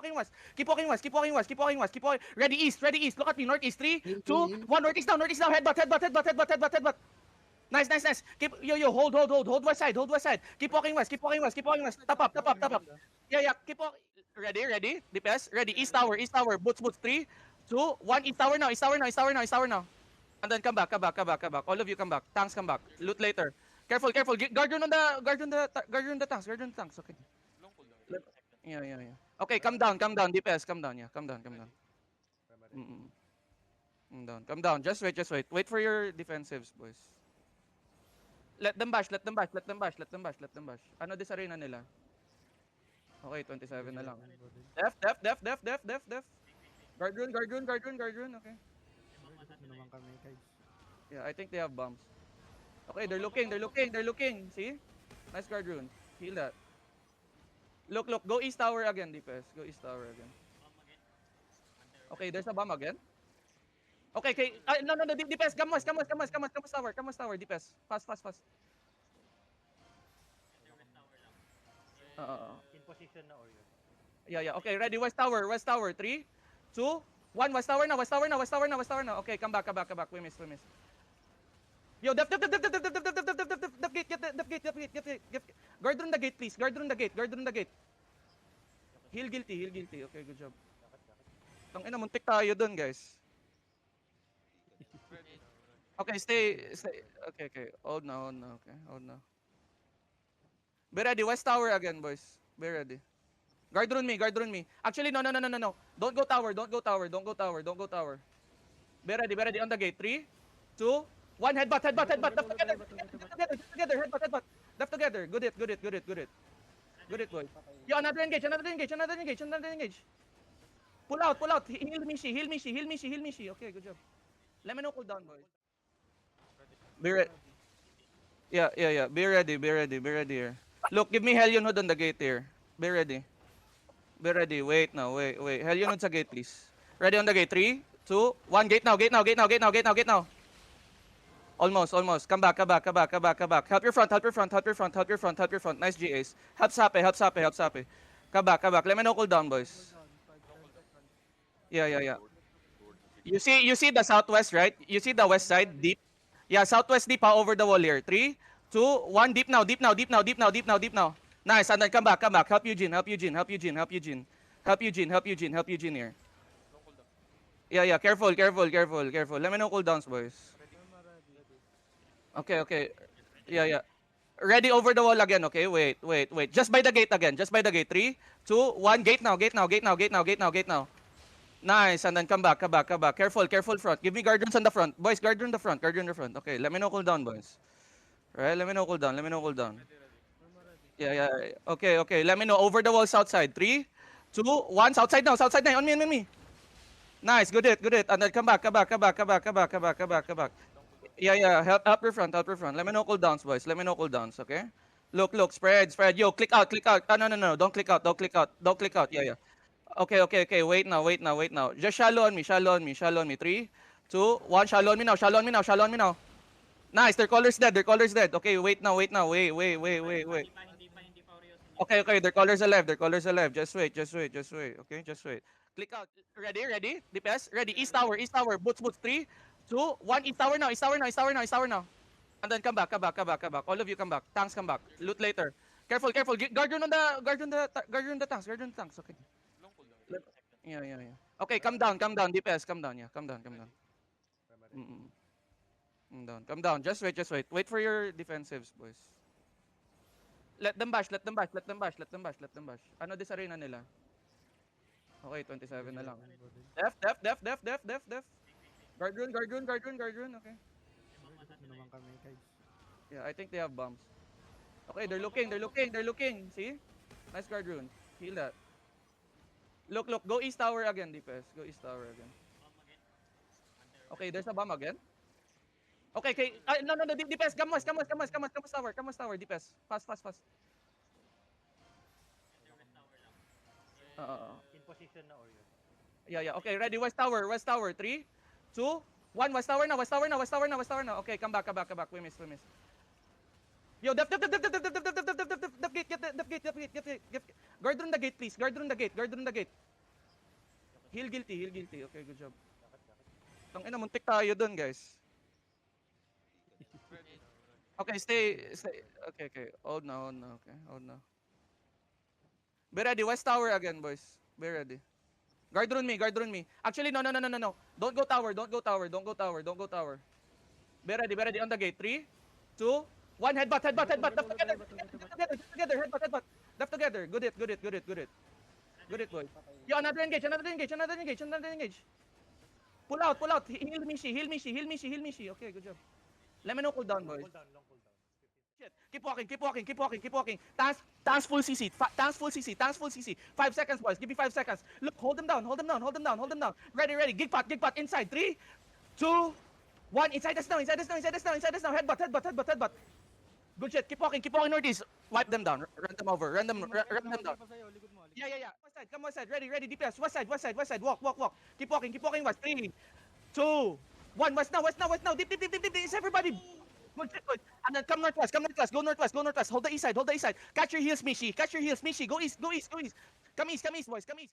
walking west. Keep walking west. Keep walking west. Keep walking west. Keep walking. Ready east. Ready east. Look at me. Northeast. 3, 2, 1. Northeast down. Northeast down. Headbutt. Headbutt. Headbutt. Headbutt. Headbutt. Headbutt. Nice, nice, nice. Keep hold west side. Hold west side. Keep walking west. Keep walking west. Keep walking west. Tap up. Tap up. Tap up. Yeah. Keep walking. Ready. DPS. Ready. East tower. East tower. Boots. 3, 2, 1. East tower now. East tower now. East tower now. East tower now. And then come back. All of you come back. Tanks come back. Loot later. Careful. Guard on the tanks. Okay. Yeah. Okay, come down. DPS, come down. Yeah, come down. Mm-mm. Come down. Just wait. Wait for your defensives, boys. Let them bash. Ano this arena nila? Okay, 27 na lang. Def. Guard rune. Okay. Yeah, I think they have bombs. Okay, they're looking. See? Nice guard rune. Heal that. Look. Go east tower again, DPS. Go east tower again. Okay, there's a bomb again. Okay. No, DPS. Come west tower, DPS. Fast. In position na Oreo. Yeah. Okay, ready. West tower. 3, 2, 1. West tower now. Okay, come back. We miss. Yo, def gate. Get. Guard on the gate, please. Guard on the gate. Heal guilty. Okay, good job. Tangina, muntik tayo dun, guys. Okay, stay. Okay. Hold now. Okay, hold now. Be ready. West tower again, boys. Be ready. Guard rune me. Actually, no. Don't go tower. Be ready on the gate. 3, 2, 1. Headbutt. Together. Left together. Good it, boys. Yo, another engage. Pull out. Heal me, she. Okay, good job. Let me know cooldown, boys. Be ready. Yeah. Be ready here. Look, give me Hellion Hood on the gate here. Be ready. Wait now. Hellion Hood sa gate, please. Ready on the gate. 3, 2, 1. Gate now. Almost. Come back. Help your front. Nice GAs. Help Sape. Come back. Let me know cooldown, boys. Yeah. You see the southwest, right? You see the west side deep. Yeah, southwest deep over the wall here. 3, 2, 1. Deep now. Nice. And then come back. Help Eugene here. Yeah. Careful. Let me know cooldowns, boys. Okay. Yeah. Ready over the wall again, okay? Wait. Just by the gate again. 3, 2, 1. Gate now. Nice. And then come back. Careful front. Give me guardians on the front. Boys, guard on the front. Okay, let me know cooldown, boys. Alright, let me know cooldown. Yeah. Okay. Let me know over the wall south side. 3, 2, 1. South side now. On me. Nice. Good it. And then come back. Yeah. Help your front. Let me know cooldowns, boys. Okay? Look. Spread. Yo, click out. No. Don't click out. Yeah. Okay. Wait now. Just shallow on me. 3, 2, 1. Shallow on me now. Nice. Their color's dead. Okay, wait now. Wait. Okay. Their color's alive. Just wait. Okay, just wait. Click out. Ready? DPS. Ready. East tower. Boots. 3, 2, 1. East tower now. And then come back. All of you come back. Tanks come back. Loot later. Careful. Guard on the tanks. Okay. Yeah. Okay, come down. DPS, come down. Yeah, come down. Come down. Just wait. Wait for your defensives, boys. Let them bash. Ano this arena nila? Okay, 27 na lang. Def. Guard rune. Okay. Yeah, I think they have bombs. Okay, they're looking. See? Nice guard rune. Heal that. Look. Go east tower again, DPS. Okay, there's a bomb again. Okay. No, DPS. Come west tower, DPS. Fast. In position na Oreo. Yeah. Okay, ready. West tower. 3, 2, 1. West tower now. Okay, come back. We miss. Yo, def gate. Guard on the gate, please. Guard on the gate. Heal guilty, heal guilty. Okay, good job. Tangina, muntik tayo dun, guys. Okay, stay. Okay. Hold now. Okay, hold now. Be ready, West Tower again, boys. Be ready. Guard rune me. Actually, no. Don't go tower. Be ready on the gate. 3, 2, 1. Headbutt. Left together. Headbutt. Left together. Good it. Good it, boys. Yo, another engage. Pull out. Heal me, she. Okay, good job. Let me know cooldown, boys. Long cooldown. Shit. Keep walking. Dance full CC. Dance full CC. 5 seconds, boys. Give me 5 seconds. Look, hold them down. Ready. Gig pot. Inside. 3, 2, 1. Inside us now. Headbutt. Good shit. Keep walking northeast. Wipe them down. Run them over. Run them down. Yeah. West side. Ready. DPS. West side. Walk. Keep walking west. 3, 2, 1. West now. Deep. It's everybody. Good. And then come northwest. Go northwest. Hold the east side. Catch your heels, Mishi. Go east. Come east, boys. Come east.